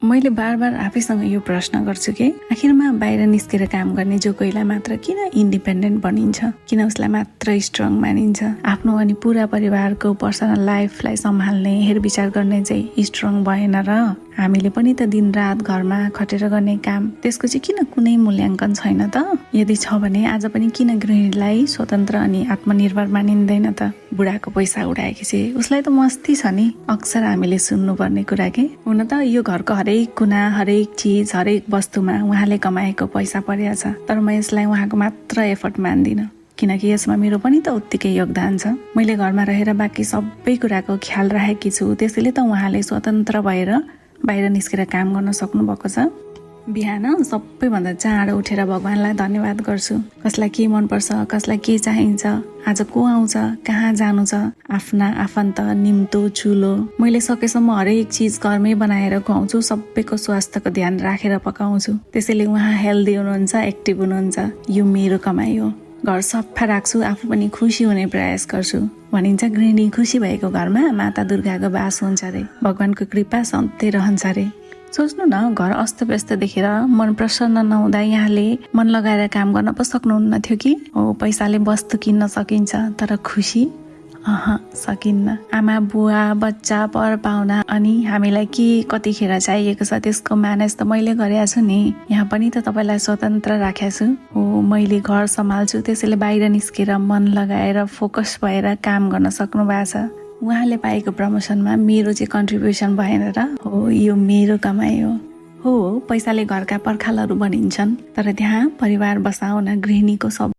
मैले बार बार आफैसँग यो प्रश्न गर्छु कि आखिरमा बाहिर निस्केर काम गर्ने जो कोहीलाई मात्र किन इन्डिपेन्डेन्ट बनिन्छ, किन उसलाई मात्र स्ट्रङ मानिन्छ। आफ्नो अनि पुरा परिवारको पर्सनल लाइफलाई सम्हाल्ने हेरविचार गर्ने चाहिँ स्ट्रङ भएन र हामीले पनि त दिनरात घरमा खटेर गर्ने काम, त्यसको चाहिँ किन कुनै मूल्याङ्कन छैन त। यदि छ भने आज पनि किन गृहिणीलाई स्वतन्त्र अनि आत्मनिर्भर मानिँदैन त। बुढाको पैसा उडाएपछि उसलाई त मस्ती छ नि, अक्सर हामीले सुन्नुपर्ने कुरा के। हुन त यो घरको हरेक कुना, हरेक चिज, हरेक वस्तुमा उहाँले कमाएको पैसा परेको छ, तर म यसलाई उहाँको मात्र एफर्ट मान्दिनँ, किनकि यसमा मेरो पनि त उत्तिकै योगदान छ। मैले घरमा रहेर बाँकी सबै कुराको ख्याल राखेकी छु, त्यसैले त उहाँले स्वतन्त्र भएर बाहिर निस्केर काम गर्न सक्नु भएको छ। बिहान सबैभन्दा चाँडो उठेर भगवानलाई धन्यवाद गर्छु। कसलाई के मनपर्छ, कसलाई के चाहिन्छ, आज को आउँछ, कहाँ जानु छ, आफ्ना आफन्त, निम्तो, चुलो, मैले सकेसम्म हरेक चिज घरमै बनाएर खुवाउँछु। सबैको स्वास्थ्यको ध्यान राखेर पकाउँछु, त्यसैले उहाँ हेल्दी हुनुहुन्छ, एक्टिभ हुनुहुन्छ। यो मेरो कमाइ हो। घर सफा राख्छु, आफू पनि खुसी हुने प्रयास गर्छु। भनिन्छ गृहिणी खुसी भएको घरमा माता दुर्गाको बास हुन्छ रे, भगवानको कृपा सधैँ रहन्छ रे। सोच्नु न, घर अस्तव्यस्त देखेर मन प्रसन्न नहुँदा यहाँले मन लगाएर काम गर्न पो सक्नुहुन्न थियो कि। हो, पैसाले वस्तु किन्न सकिन्छ, तर खुसी सकिन्न। आमा बुवा बच्चा पर पाहुना अनि हामीलाई के कतिखेर चाहिएको छ त्यसको म्यानेज त मैले गरेको छु नि। यहाँ पनि त तपाईँलाई स्वतन्त्र राखेको छु। हो, मैले घर सम्हाल्छु, त्यसैले बाहिर निस्केर मन लगाएर फोकस भएर काम गर्न सक्नु भएको छ। उहाँले पाएको प्रमोसनमा मेरो चाहिँ कन्ट्रिब्युसन भएन र। हो, यो मेरो कमाइ हो। हो, पैसाले घरका पर्खालहरू बनिन्छन्, तर त्यहाँ परिवार बसाउन गृहिणीको सब